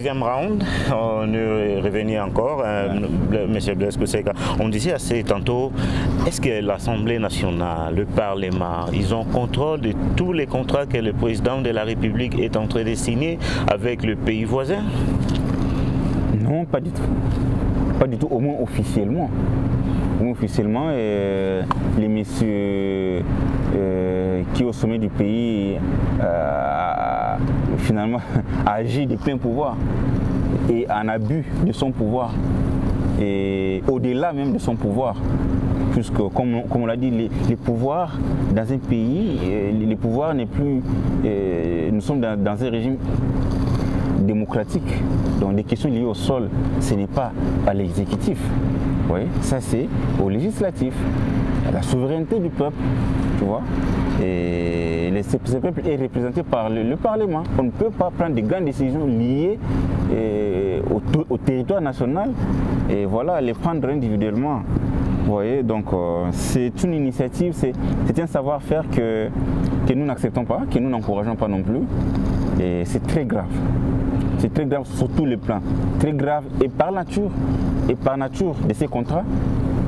deuxième round, on est revenu encore, M. Blaise Koseka. On disait assez tantôt, est-ce que l'Assemblée nationale, le Parlement, ils ont contrôle de tous les contrats que le président de la République est en train de signer avec le pays voisin? Non, pas du tout. Pas du tout, au moins officiellement. Officiellement, les messieurs qui au sommet du pays finalement agit de plein pouvoir et en abus de son pouvoir et au-delà même de son pouvoir, puisque comme on l'a dit, les pouvoirs dans un pays, les pouvoirs n'est plus, nous sommes dans un régime démocratique, donc des questions liées au sol, ce n'est pas à l'exécutif. Oui, ça c'est au législatif, à la souveraineté du peuple, tu vois. Et ce peuple est représenté par le Parlement. On ne peut pas prendre de grandes décisions liées au territoire national et voilà, les prendre individuellement. Vous voyez, donc c'est une initiative, c'est un savoir-faire que nous n'acceptons pas, que nous n'encourageons pas non plus. Et c'est très grave. C'est très grave sur tous les plans. Très grave et par nature de ces contrats,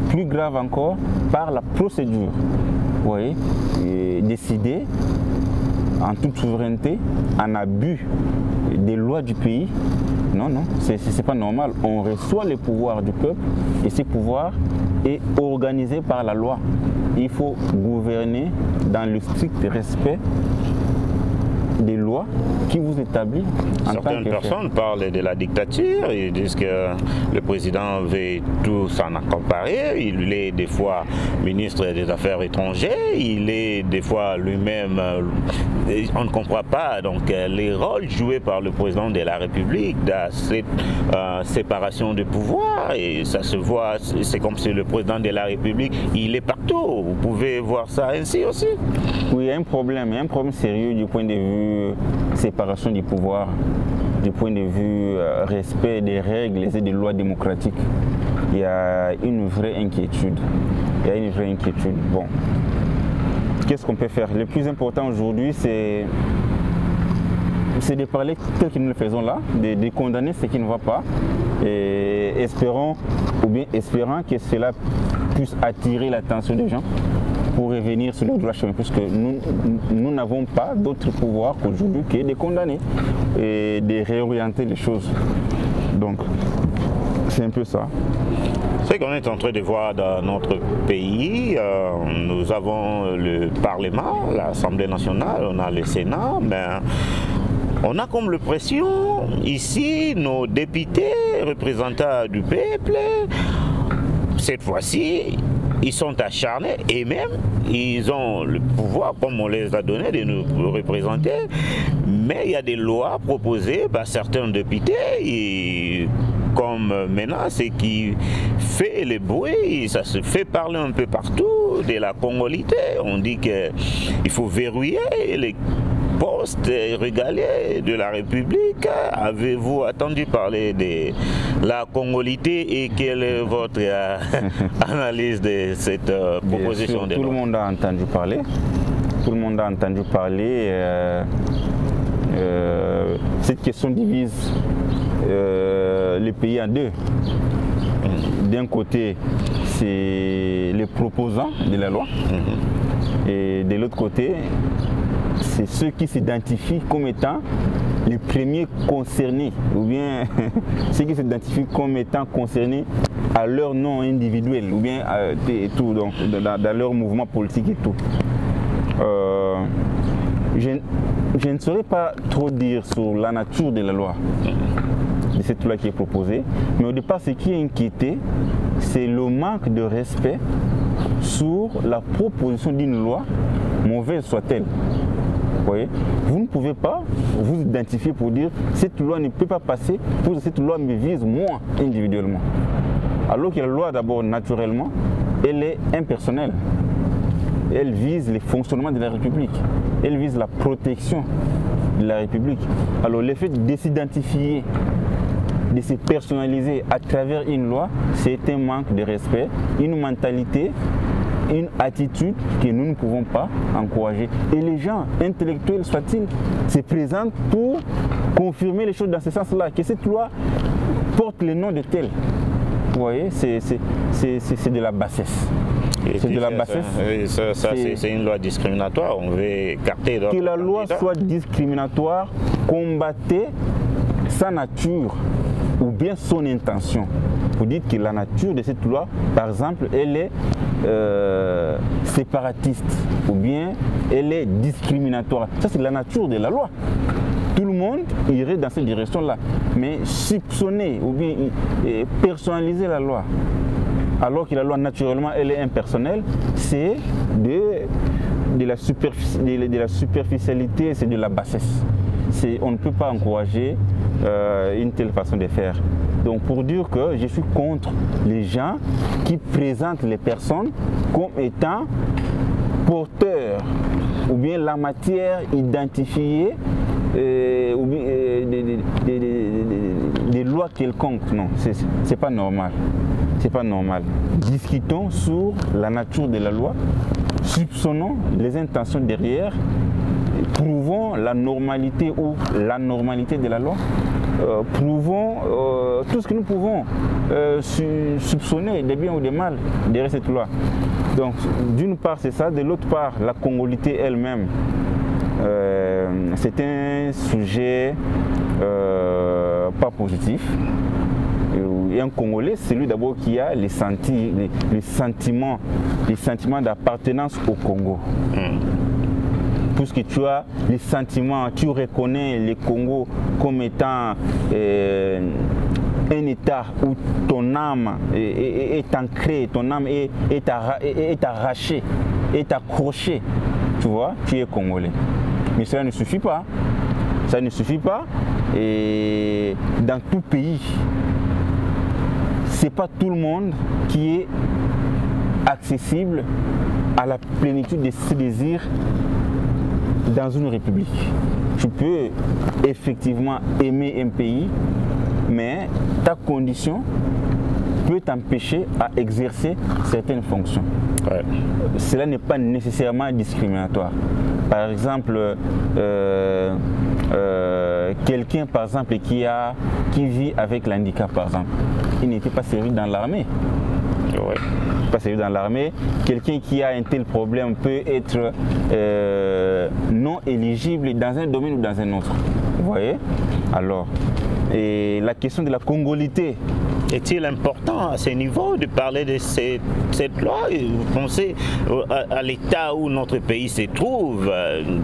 plus grave encore par la procédure. Vous voyez, décider en toute souveraineté, en abus des lois du pays. Non, non, c'est pas normal. On reçoit les pouvoirs du peuple et ces pouvoirs est organisé par la loi. Il faut gouverner dans le strict respect des lois qui vous établissent en tant que Certaines personnes parlent de la dictature, ils disent que le président veut tout s'en accaparer, il est des fois ministre des Affaires étrangères, il est des fois lui-même, on ne comprend pas donc les rôles joués par le président de la République dans cette séparation de pouvoir, et ça se voit, c'est comme si le président de la République, il est partout, vous pouvez voir ça ainsi aussi. Oui, il y a un problème sérieux du point de vue séparation du pouvoir, du point de vue respect des règles et des lois démocratiques. Il y a une vraie inquiétude. Bon, qu'est-ce qu'on peut faire? Le plus important aujourd'hui, c'est de parler tel que nous le faisons là, de condamner ce qui ne va pas, et espérant que cela puisse attirer l'attention des gens pour revenir sur le droit chemin, puisque nous n'avons pas d'autre pouvoir qu'aujourd'hui que de condamner et de réorienter les choses. Donc, c'est un peu ça. Ce qu'on est en train de voir dans notre pays, nous avons le Parlement, l'Assemblée nationale, on a le Sénat, mais on a comme l'impression, ici, nos députés, représentants du peuple, cette fois-ci, ils sont acharnés et même ils ont le pouvoir, comme on les a donné, de nous représenter. Mais il y a des lois proposées par certains députés, et comme maintenant, ce qui fait le bruit, ça se fait parler un peu partout de la congolité. On dit qu'il faut verrouiller les postes régaliens de la République. Avez-vous entendu parler de la congolité et quelle est votre analyse de cette proposition de loi? Tout le monde a entendu parler. Tout le monde a entendu parler. Cette question divise le pays en deux. D'un côté, c'est les proposants de la loi. Et de l'autre côté, c'est ceux qui s'identifient comme étant les premiers concernés, ou bien ceux qui s'identifient comme étant concernés à leur nom individuel, ou bien et tout, donc, dans leur mouvement politique et tout. Je ne saurais pas trop dire sur la nature de la loi, de cette loi qui est proposée, mais au départ, ce qui est inquiété, c'est le manque de respect sur la proposition d'une loi, mauvaise soit-elle. Vous ne pouvez pas vous identifier pour dire cette loi ne peut pas passer, pour cette loi me vise moi individuellement. Alors que la loi d'abord naturellement, elle est impersonnelle. Elle vise le fonctionnement de la République, elle vise la protection de la République. Alors le fait de s'identifier, de se personnaliser à travers une loi, c'est un manque de respect, une mentalité, une attitude que nous ne pouvons pas encourager. Et les gens, intellectuels soient-ils, se présentent pour confirmer les choses dans ce sens-là, que cette loi porte le nom de tel. Vous voyez, c'est de la bassesse. C'est de la bassesse. C'est une loi discriminatoire, on veut écarter. Que la loi soit discriminatoire, combattez sa nature ou bien son intention. Vous dites que la nature de cette loi, par exemple, elle est séparatiste ou bien elle est discriminatoire. Ça, c'est la nature de la loi. Tout le monde irait dans cette direction-là. Mais soupçonner ou bien personnaliser la loi, alors que la loi, naturellement, elle est impersonnelle, c'est de la superficialité, c'est de la bassesse. On ne peut pas encourager une telle façon de faire. Donc pour dire que je suis contre les gens qui présentent les personnes comme étant porteurs ou bien la matière identifiée ou bien des lois quelconques. Non, c'est pas normal. C'est pas normal. Discutons sur la nature de la loi, soupçonnons les intentions derrière, prouvons la normalité ou l'anormalité de la loi, prouvons tout ce que nous pouvons soupçonner des biens ou des mal derrière cette loi. Donc d'une part c'est ça, de l'autre part la congolité elle-même, c'est un sujet pas positif. Et un Congolais, c'est lui d'abord qui a les sentiments d'appartenance au Congo. Puisque tu as les sentiments, tu reconnais le Congo comme étant un état où ton âme est ancrée, ton âme est arrachée, est accrochée, tu vois, tu es Congolais. Mais cela ne suffit pas. Ça ne suffit pas. Et dans tout pays, c'est pas tout le monde qui est accessible à la plénitude de ses désirs dans une république. Tu peux effectivement aimer un pays, mais ta condition peut t'empêcher à exercer certaines fonctions. Ouais. Cela n'est pas nécessairement discriminatoire. Par exemple, quelqu'un par exemple qui vit avec l'handicap, par exemple, il n'était pas servi dans l'armée. Ouais. Pas servi dans l'armée. Quelqu'un qui a un tel problème peut être non éligible dans un domaine ou dans un autre. Vous voyez? Alors, et la question de la congolité. Est-il important à ce niveau de parler de cette loi? Vous pensez à l'état où notre pays se trouve?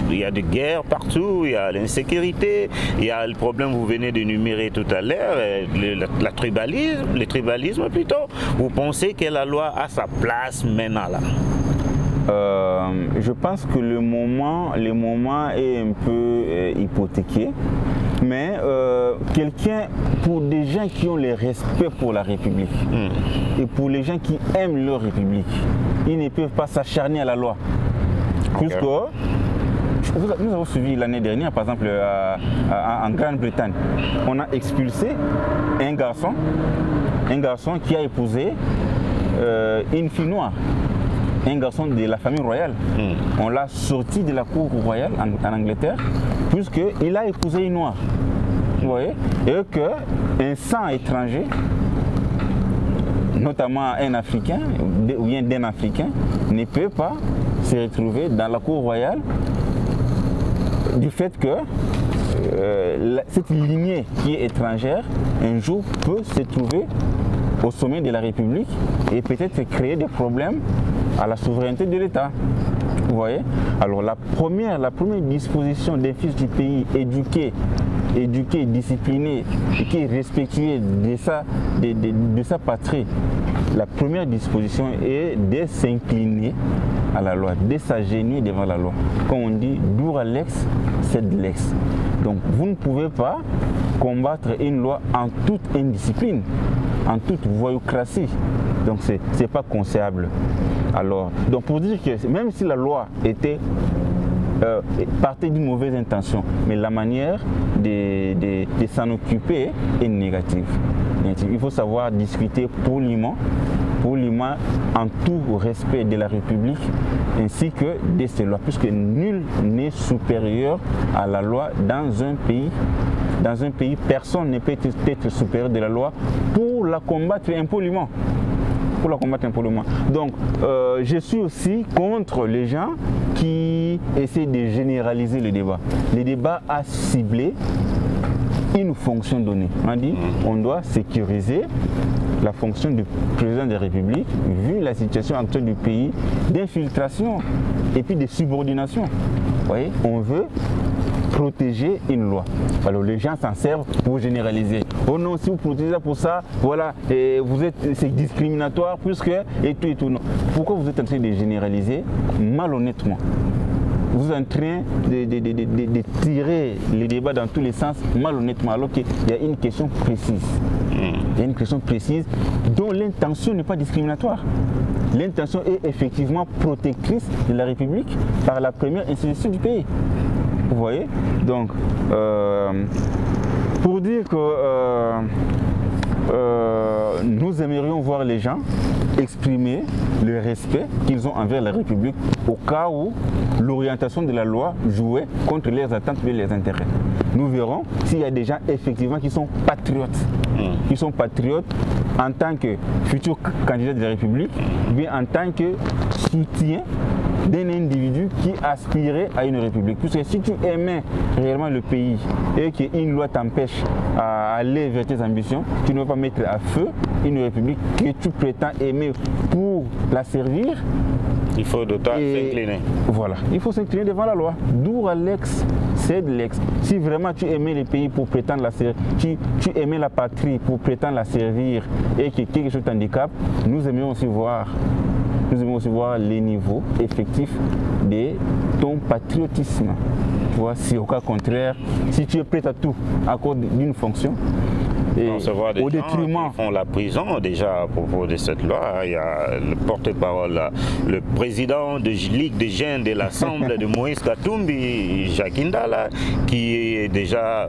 Il y a des guerres partout, il y a l'insécurité, il y a le problème que vous venez d'énumérer tout à l'heure, le tribalisme plutôt. Vous pensez que la loi a sa place maintenant là? Je pense que le moment est un peu hypothéqué. Mais quelqu'un, pour des gens qui ont le respect pour la République et pour les gens qui aiment leur République, ils ne peuvent pas s'acharner à la loi. Okay. Puisque nous avons suivi l'année dernière, par exemple, en Grande-Bretagne, on a expulsé un garçon qui a épousé une fille noire. Un garçon de la famille royale. On l'a sorti de la cour royale en Angleterre, puisqu'il a épousé une noire. Vous voyez? Et qu'un sang étranger, notamment un Africain, ou bien d'un Africain, ne peut pas se retrouver dans la cour royale du fait que cette lignée qui est étrangère, un jour peut se trouver au sommet de la République et peut-être créer des problèmes à la souveraineté de l'État. Vous voyez? Alors la première disposition d'un fils du pays éduqué, discipliné et qui est respectueux de sa patrie, la première disposition est de s'incliner à la loi, de s'agenouiller devant la loi. Comme on dit, dura lex, sed lex. Donc vous ne pouvez pas combattre une loi en toute indiscipline, en toute voyoucratie. Donc c'est pas concevable. Alors, donc pour dire que même si la loi partait d'une mauvaise intention, mais la manière de s'en occuper est négative. Il faut savoir discuter poliment en tout respect de la République ainsi que de ses lois, puisque nul n'est supérieur à la loi dans un pays dans un pays, personne ne peut être supérieur de la loi pour la combattre impoliment. Donc, je suis aussi contre les gens qui essaient de généraliser le débat. Le débat a ciblé une fonction donnée. On dit on doit sécuriser la fonction du président de la République, vu la situation actuelle du pays, d'infiltration et puis de subordination. Vous voyez, on veut protéger une loi. Alors les gens s'en servent pour généraliser. Oh non, si vous protégez pour ça, voilà, c'est discriminatoire puisque et tout. Non. Pourquoi vous êtes en train de généraliser malhonnêtement? Vous êtes en train de tirer les débats dans tous les sens malhonnêtement, alors qu'il y a une question précise. Il y a une question précise dont l'intention n'est pas discriminatoire. L'intention est effectivement protectrice de la République par la première institution du pays. Vous voyez? Donc, pour dire que nous aimerions voir les gens exprimer le respect qu'ils ont envers la République au cas où l'orientation de la loi jouait contre leurs attentes et leurs intérêts. Nous verrons s'il y a des gens effectivement qui sont patriotes. Qui sont patriotes en tant que futurs candidats de la République, bien en tant que soutien d'un individu qui aspirait à une république. Puisque si tu aimais réellement le pays et qu'une loi t'empêche à aller vers tes ambitions, tu ne vas pas mettre à feu une république que tu prétends aimer pour la servir. Il faut d'autant s'incliner. Voilà, il faut s'incliner devant la loi. D'où l'ex, c'est de l'ex. Si vraiment tu aimais le pays pour prétendre la servir, tu aimais la patrie pour prétendre la servir et que quelque chose t'handicape, nous aimerions aussi voir les niveaux effectifs de ton patriotisme. Tu vois, si au cas contraire, si tu es prêt à tout à cause d'une fonction, et on se voit des au gens détriment. Qui font la prison déjà à propos de cette loi. Il y a le porte-parole, le président de Ligue des jeunes de l'Assemblée de Moïse Katumbi, Jacques Indala, qui est déjà...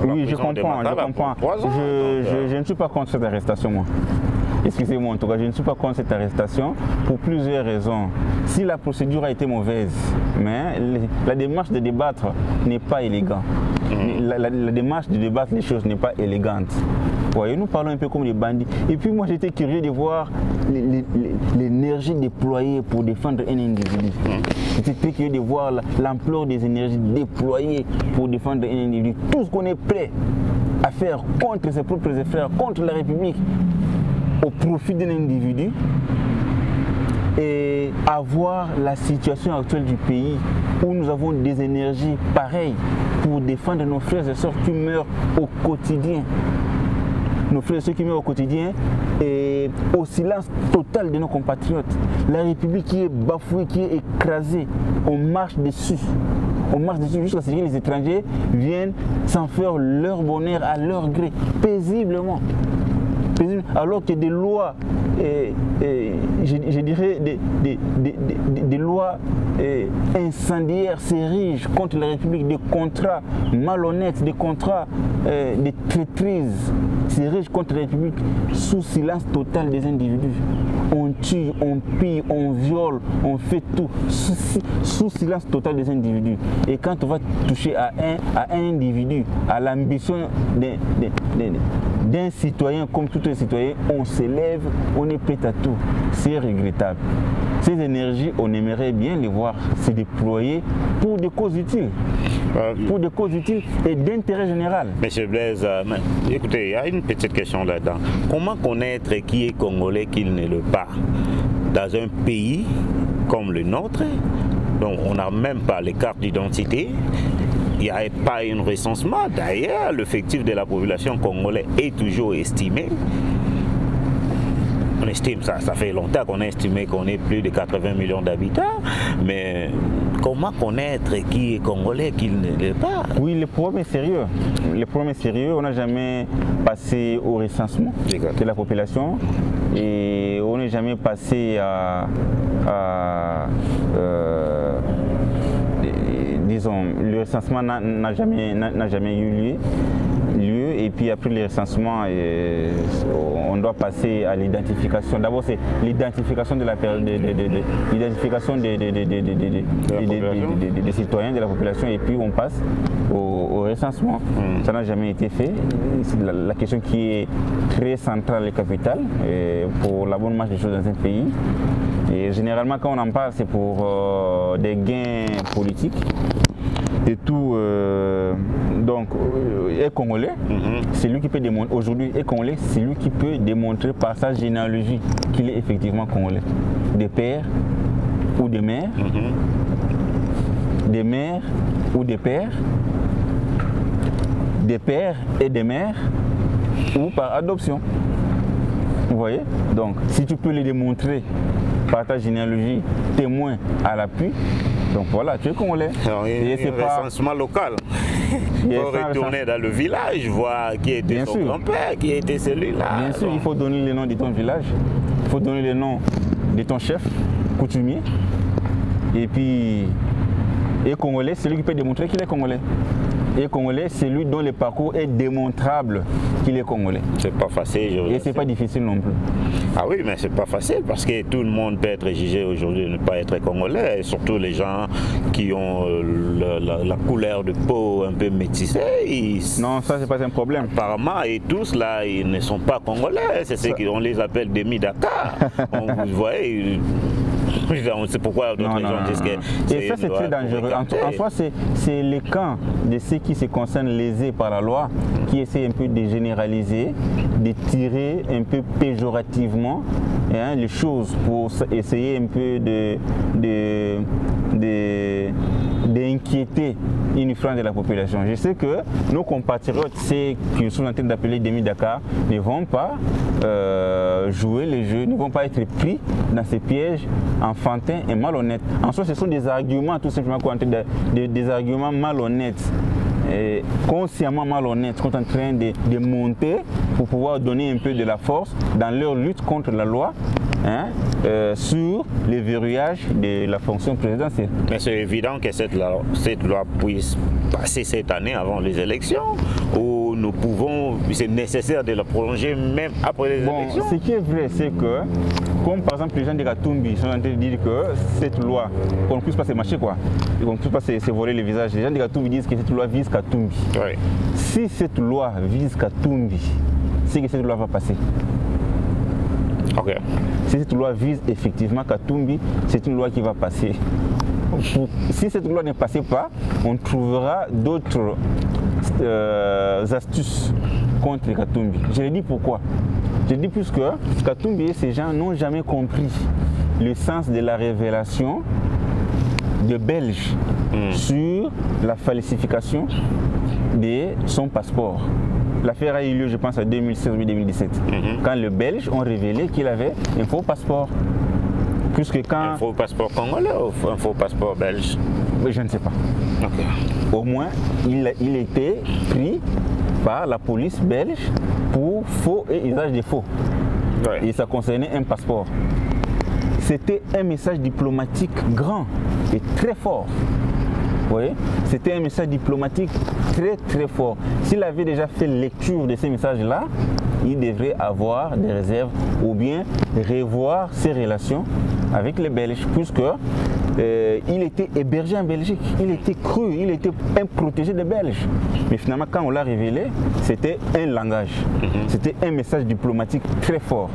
oui, je comprends. Je ne suis pas contre cette arrestation, moi. Excusez-moi en tout cas, je ne suis pas contre cette arrestation pour plusieurs raisons. Si la procédure a été mauvaise, mais la démarche de débattre n'est pas élégante. La démarche de débattre les choses n'est pas élégante. Voyez, nous parlons un peu comme des bandits. Et puis moi j'étais curieux de voir l'énergie déployée pour défendre un individu. J'étais très curieux de voir l'ampleur des énergies déployées pour défendre un individu. Tout ce qu'on est prêt à faire contre ses propres frères, contre la République, au profit d'un individu, et avoir la situation actuelle du pays où nous avons des énergies pareilles pour défendre nos frères et sœurs qui meurent au quotidien. Nos frères et sœurs qui meurent au quotidien et au silence total de nos compatriotes. La République qui est bafouée, qui est écrasée, on marche dessus. On marche dessus jusqu'à ce que les étrangers viennent s'en faire leur bonheur à leur gré, paisiblement. Alors que des lois, je dirais des lois incendiaires s'érigent contre la République, des contrats malhonnêtes, des contrats de traîtrise s'érigent contre la République sous silence total des individus. On tue, on pille, on viole, on fait tout sous silence total des individus. Et quand on va toucher à un individu, à l'ambition d'un citoyen comme tout un citoyen, on s'élève, on est prêt à tout. C'est regrettable. Ces énergies, on aimerait bien les voir se déployer pour des causes utiles. Pour des causes utiles et d'intérêt général. Monsieur Blaise, écoutez, il y a une petite question là-dedans. Comment connaître qui est congolais, qui ne l'est pas? Dans un pays comme le nôtre, donc on n'a même pas les cartes d'identité. Il n'y a pas un recensement. D'ailleurs, l'effectif de la population congolaise est toujours estimé. On estime ça, ça fait longtemps qu'on a estimé qu'on est plus de 80 millions d'habitants, mais comment connaître qui est congolais, qui ne l'est pas? Oui, le problème est sérieux. Le problème est sérieux. On n'a jamais passé au recensement de la population et on n'est jamais passé disons, le recensement n'a jamais eu lieu. Et puis après le recensement, on doit passer à l'identification. D'abord, c'est l'identification de la l'identification des citoyens, de la population, et puis on passe au recensement. Ça n'a jamais été fait. C'est la question qui est très centrale et capitale pour la bonne marche des choses dans un pays. Et généralement, quand on en parle, c'est pour des gains politiques. Et tout, donc, est congolais, c'est lui qui peut démontrer, aujourd'hui, est congolais, c'est lui qui peut démontrer par sa généalogie qu'il est effectivement congolais. Des pères ou des mères, des mères ou des pères et des mères, ou par adoption. Vous voyez? Donc, si tu peux le démontrer par ta généalogie, témoin à l'appui, donc voilà, tu es congolais. Et c'est pas recensement local. Il faut retourner dans le village, voir qui était son grand-père, qui était celui-là. Bien sûr, il faut donner le nom de ton village, il faut donner le nom de ton chef coutumier. Et puis, et congolais, c'est lui qui peut démontrer qu'il est congolais. Et congolais, c'est lui dont le parcours est démontrable qu'il est congolais. C'est pas facile. Et c'est pas difficile non plus. Ah oui, mais c'est pas facile parce que tout le monde peut être jugé aujourd'hui de ne pas être congolais, et surtout les gens qui ont la couleur de peau un peu métissée. Non, ça c'est pas un problème. Apparemment, et tous là, ils ne sont pas congolais. C'est ceux qu'on les appelle demi-Dakar. Vous voyez. C'est pourquoi d'autres gens disent que et ça c'est très dangereux. En soi, c'est le camp de ceux qui se concernent lésés par la loi qui essaient un peu de généraliser, de tirer un peu péjorativement les choses pour essayer un peu d'inquiéter une frange de la population. Je sais que nos compatriotes, ceux qui sont en train d'appeler demi-Dakar, ne vont pas jouer les jeux, ne vont pas être pris dans ces pièges enfantins et malhonnêtes. En soi, ce sont des arguments tout simplement des arguments malhonnêtes. Consciemment malhonnêtes, qu'on est en train de monter pour pouvoir donner un peu de la force dans leur lutte contre la loi sur le verrouillage de la fonction présidentielle. Mais c'est évident que cette loi puisse passer cette année avant les élections, où nous pouvons, c'est nécessaire de la prolonger même après les élections. Ce qui est vrai, c'est que, comme par exemple les gens de Katumbi sont en train de dire que cette loi, qu'on ne puisse pas se marcher quoi, qu'on ne puisse pas se voler le visage, les gens de Katumbi disent que cette loi vise Katumbi. Oui. Si cette loi vise Katumbi, c'est que cette loi va passer. Okay. Si cette loi vise effectivement Katumbi, c'est une loi qui va passer. Si cette loi ne passait pas, on trouvera d'autres astuces contre Katumbi. Je le dis pourquoi. Je le dis puisque Katumbi et ces gens n'ont jamais compris le sens de la révélation de Belges sur la falsification de son passeport. L'affaire a eu lieu, je pense, en 2016 ou 2017, quand les Belges ont révélé qu'il avait un faux passeport. Puisque quand... Un faux passeport congolais ou un faux passeport belge? Mais je ne sais pas. Okay. Au moins, il était pris par la police belge pour faux et usage de faux. Ouais. Et ça concernait un passeport. C'était un message diplomatique grand et très fort. Vous voyez, c'était un message diplomatique très très fort. S'il avait déjà fait lecture de ces messages-là, il devrait avoir des réserves ou bien revoir ses relations avec les Belges, puisque il était hébergé en Belgique, il était cru, il était un protégé des Belges. Mais finalement, quand on l'a révélé, c'était un langage, c'était un message diplomatique très fort.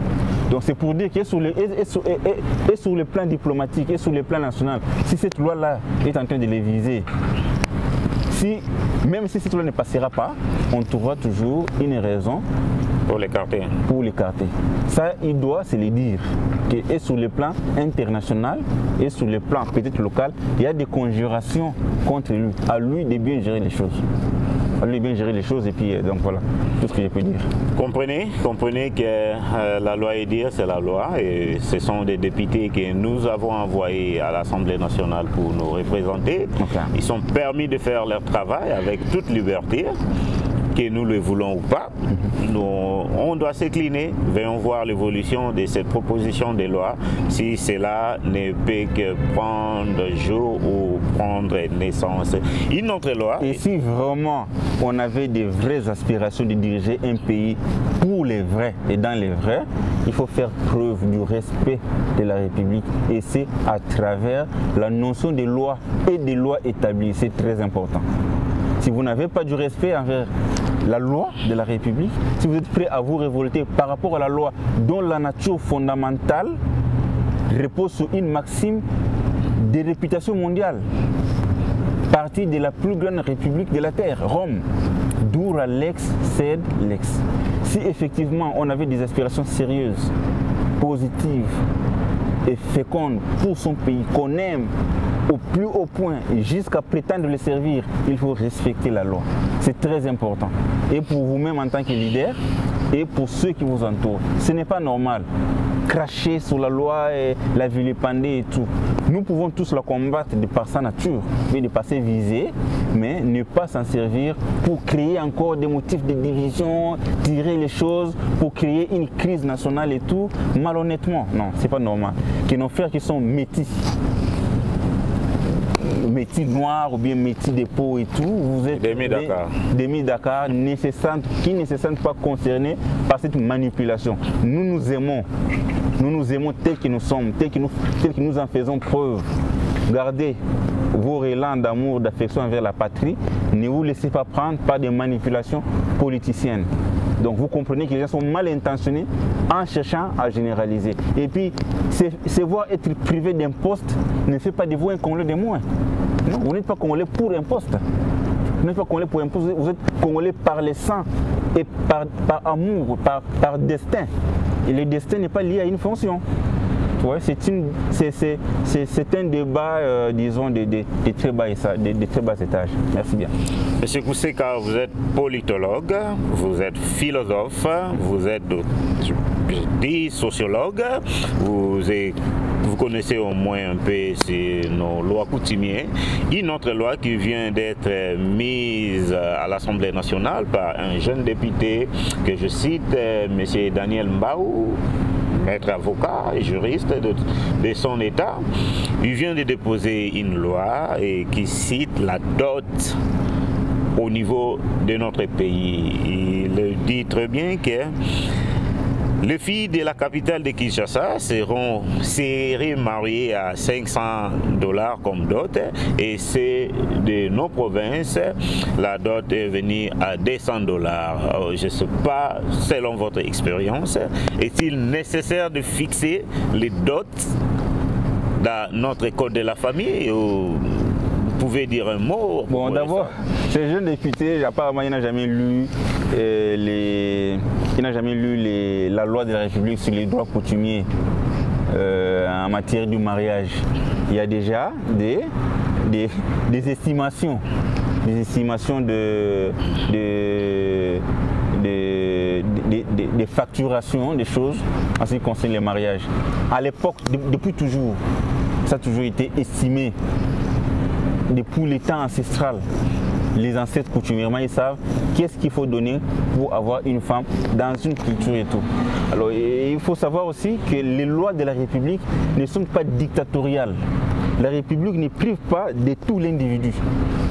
Donc c'est pour dire que sur le plan diplomatique et sur le plan national, si cette loi-là est en train de les viser, même si cette loi ne passera pas, on trouvera toujours une raison pour l'écarter. Ça, il doit se le dire. Et sur le plan international et sur le plan peut-être local, il y a des conjurations contre lui. À lui de bien gérer les choses. À lui de bien gérer les choses et puis donc voilà, tout ce que je peux dire. Comprenez que la loi EDIR, c'est la loi et ce sont des députés que nous avons envoyés à l'Assemblée nationale pour nous représenter. Okay. Ils sont permis de faire leur travail avec toute liberté, que nous le voulons ou pas. On doit s'incliner, veillons voir l'évolution de cette proposition de loi, si cela ne peut que prendre jour ou prendre naissance. Une autre loi. Et si vraiment on avait des vraies aspirations de diriger un pays pour pour les vrais. Et dans les vrais, il faut faire preuve du respect de la République. Et c'est à travers la notion des lois et des lois établies. C'est très important. Si vous n'avez pas du respect envers la loi de la République, si vous êtes prêt à vous révolter par rapport à la loi dont la nature fondamentale repose sur une maxime de réputation mondiale, partie de la plus grande république de la Terre, Rome, dura lex sed lex. Si effectivement on avait des aspirations sérieuses, positives et fécondes pour son pays, qu'on aime au plus haut point jusqu'à prétendre le servir, il faut respecter la loi. C'est très important. Et pour vous-même en tant que leader et pour ceux qui vous entourent. Ce n'est pas normal. Cracher sur la loi et la vilipender et tout. Nous pouvons tous la combattre de par sa nature, mais de passer visée, mais ne pas s'en servir pour créer encore des motifs de division, tirer les choses, pour créer une crise nationale et tout, malhonnêtement. Non, c'est pas normal. Que nos frères qui sont métis noirs ou bien métis de peau et tout, vous êtes des Dakar qui ne se sentent pas concernés par cette manipulation. Nous nous aimons tels que nous sommes, tels que nous en faisons preuve. Gardez vos élans d'amour, d'affection envers la patrie, ne vous laissez pas prendre par des manipulations politiciennes. Donc vous comprenez que les gens sont mal intentionnés en cherchant à généraliser. Et puis, se voir être privé d'un poste ne fait pas de vous un Congolais de moins. Non, vous n'êtes pas Congolais pour un poste. Vous n'êtes pas Congolais pour un poste, vous êtes Congolais par le sang et par amour, par destin. Et le destin n'est pas lié à une fonction. Ouais, c'est un débat, disons, de très bas étages. Merci bien. Monsieur Kousseka, vous êtes politologue, vous êtes philosophe, vous êtes, je dis, sociologue, vous connaissez au moins un peu nos lois coutumières. Une autre loi qui vient d'être mise à l'Assemblée nationale par un jeune député que je cite, M. Daniel Mbaou, maître avocat et juriste de son État. Il vient de déposer une loi qui cite la dot au niveau de notre pays. Il dit très bien que les filles de la capitale de Kinshasa seraient mariées à $500 comme dot, et c'est de nos provinces, la dot est venue à $200. Je ne sais pas, selon votre expérience, est-il nécessaire de fixer les dots dans notre code de la famille ou vous pouvez dire un mot? Bon, d'abord, ce jeune député, apparemment, il n'a jamais lu la loi de la République sur les droits coutumiers en matière du mariage. Il y a déjà des estimations, de facturations des choses en ce qui concerne les mariages. À l'époque, depuis toujours, ça a toujours été estimé. Depuis les temps ancestral, les ancêtres coutumièrement, ils savent qu'est-ce qu'il faut donner pour avoir une femme dans une culture et tout. Alors il faut savoir aussi que les lois de la République ne sont pas dictatoriales. La République ne prive pas de tout l'individu,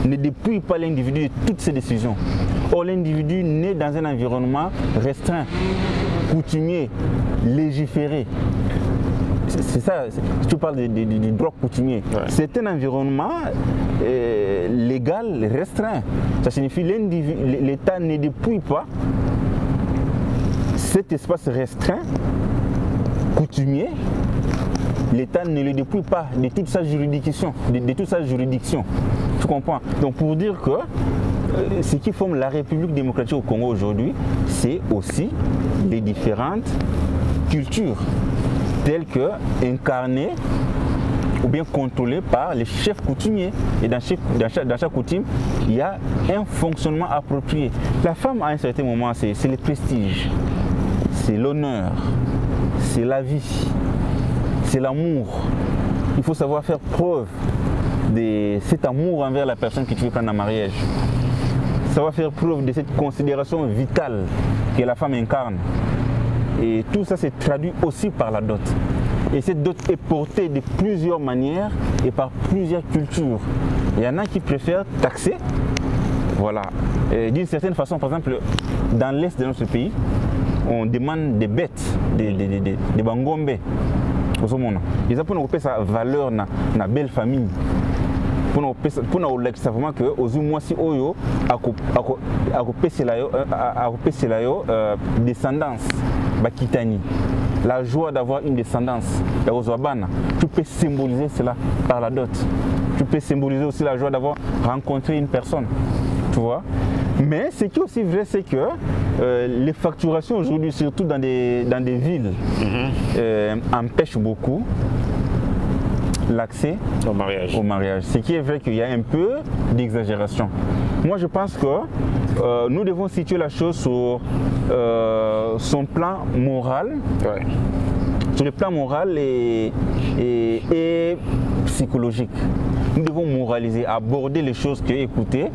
ne dépouille pas l'individu de toutes ses décisions. Or l'individu naît dans un environnement restreint, coutumier, légiféré. C'est ça, si tu parles du droit coutumier, ouais. C'est un environnement légal restreint. Ça signifie que l'État ne dépouille pas cet espace restreint, coutumier. L'État ne le dépouille pas de toute sa juridiction, Tu comprends? Donc pour dire que ce qui forme la République démocratique au Congo aujourd'hui, c'est aussi les différentes cultures, telles que incarnées ou bien contrôlées par les chefs coutumiers. Et dans chaque coutume, il y a un fonctionnement approprié. La femme, à un certain moment, c'est le prestige, c'est l'honneur, c'est la vie, c'est l'amour. Il faut savoir faire preuve de cet amour envers la personne que tu veux prendre en mariage. Savoir faire preuve de cette considération vitale que la femme incarne. Et tout ça se traduit aussi par la dot. Et cette dot est portée de plusieurs manières et par plusieurs cultures. Il y en a qui préfèrent taxer. Voilà. D'une certaine façon, par exemple, dans l'est de notre pays, on demande des bêtes, des bangombe. Ils ont pour sa valeur na belle famille. Pour nous vraiment que aux mois si oyo descendance bakitani. La joie d'avoir une descendance. Tu peux symboliser cela par la dot. Tu peux symboliser aussi la joie d'avoir rencontré une personne. Tu vois? Mais ce qui est aussi vrai, c'est que les facturations aujourd'hui, surtout dans des villes, empêchent beaucoup l'accès au mariage. Ce qui est vrai qu'il y a un peu d'exagération. Moi, je pense que nous devons situer la chose sur son plan moral. Ouais. Sur le plan moral et psychologique. Nous devons moraliser, aborder les choses que, écoutez,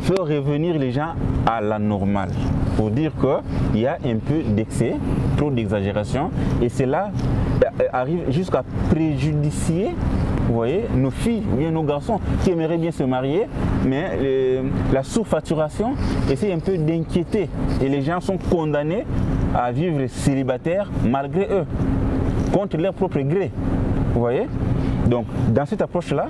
faire revenir les gens à la normale. Pour dire qu'il y a un peu d'excès, trop d'exagération, et cela arrive jusqu'à préjudicier, vous voyez, nos filles ou bien nos garçons qui aimeraient bien se marier, mais la sous-facturation essaie un peu d'inquiéter. Et les gens sont condamnés à vivre célibataires malgré eux, contre leur propre gré. Vous voyez? Donc, dans cette approche-là,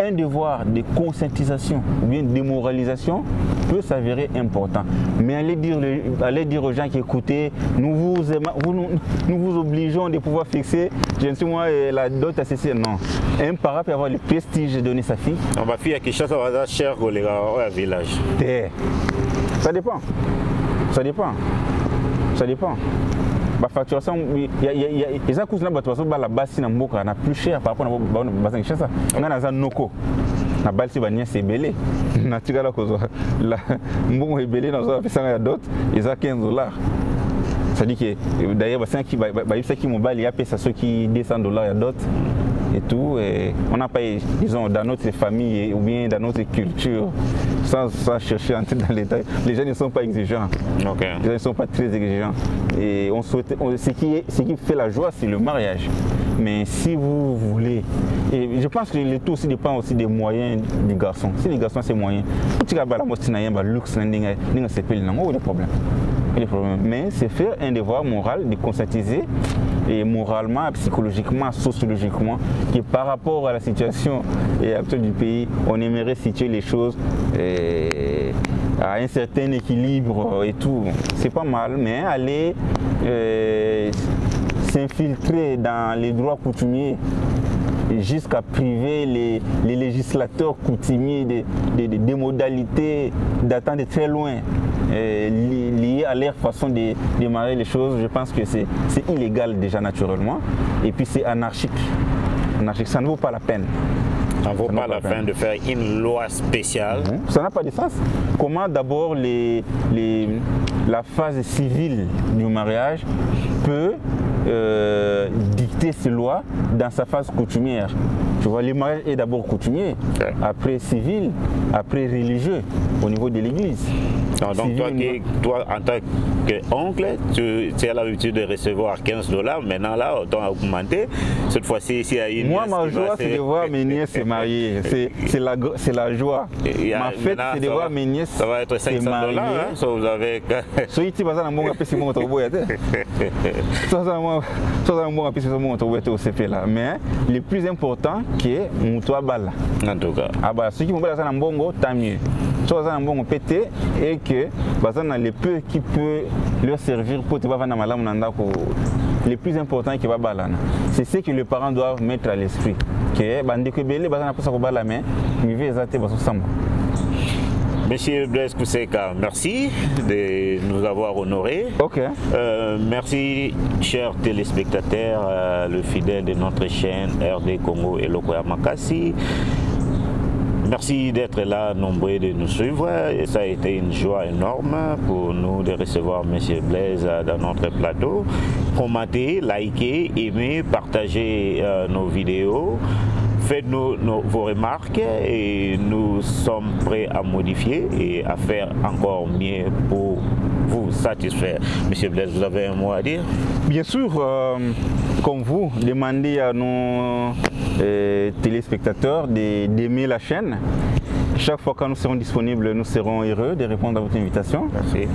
un devoir de conscientisation ou bien de démoralisation peut s'avérer important. Mais aller dire aux gens qui écoutez, nous vous obligeons de pouvoir fixer, je ne sais moi, la dot à ceci. Non. Un parent peut avoir le prestige de donner sa fille. Ma fille à Kinshasa va être chère au village. Ça dépend. Ça dépend. Ça dépend. La facturation, les accords de la base na plus cher par rapport à la base de Kinshasa. On a un noko. La base c'est belé. Na tigala kozo. La mbongo est belé dans la personne à dot, ils ont $15. Ça dit que d'ailleurs c'est qui mobile il y a ça ceux qui $200 à dot et tout, et on n'a pas, disons, dans notre famille ou bien dans notre culture, sans chercher à entrer dans les détails, les gens ne sont pas exigeants. Okay. Les gens ne sont pas très exigeants. Et ce qui fait la joie, c'est le mariage. Mais si vous voulez, et je pense que le tout aussi dépend aussi des moyens du garçon. Si les garçons c'est moyen, tu as la luxe, c'est pas le problème. Mais c'est faire un devoir moral de conscientiser et moralement, psychologiquement, sociologiquement, que par rapport à la situation actuelle du pays, on aimerait situer les choses à un certain équilibre et tout. C'est pas mal, mais aller s'infiltrer dans les droits coutumiers jusqu'à priver les législateurs coutumiers des modalités datant de très loin liées à leur façon de marier les choses, je pense que c'est illégal déjà naturellement et puis c'est anarchique. Ça ne vaut pas la peine. Ça ne vaut pas la peine de faire une loi spéciale. Ça n'a pas de sens. Comment d'abord la phase civile du mariage peut dicter ces lois dans sa phase coutumière. Tu vois, le mariage est d'abord coutumier, après civil, après religieux, au niveau de l'église. Donc toi, en tant qu'oncle, tu as l'habitude de recevoir $15. Maintenant, là, on t'a augmenté. Cette fois-ci, s'il y a une... Moi, ma joie, c'est de voir mes nièces se marier. C'est la joie. Ma fête, c'est de voir mes nièces se marier. Ça va être $500, hein, ça vous avez... Mais le plus important, c'est Moutoua Bala. En tout cas. Ceux qui m'ont dit que tant mieux. Pété et que les peu qui peut leur servir pour te voir dans malam le plus important qui va balana. C'est ce que les parents doivent mettre à l'esprit. Que bande que belé bazana pour ça ko bala mais mi veut exacter baso samba. Monsieur Blaise Kousseka, merci de nous avoir honorés. Ok. Merci, chers téléspectateurs, le fidèle de notre chaîne RD Congo et Lokoya Makassi. Merci d'être là, nombreux de nous suivre. Et ça a été une joie énorme pour nous de recevoir M. Blaise dans notre plateau. Commentez, likez, aimez, partagez nos vidéos. Faites-nous vos remarques et nous sommes prêts à modifier et à faire encore mieux pour vous satisfaire. Monsieur Blaise, vous avez un mot à dire? Bien sûr, comme vous, demandez à nos téléspectateurs d'aimer la chaîne. Chaque fois que nous serons disponibles, nous serons heureux de répondre à votre invitation. Merci.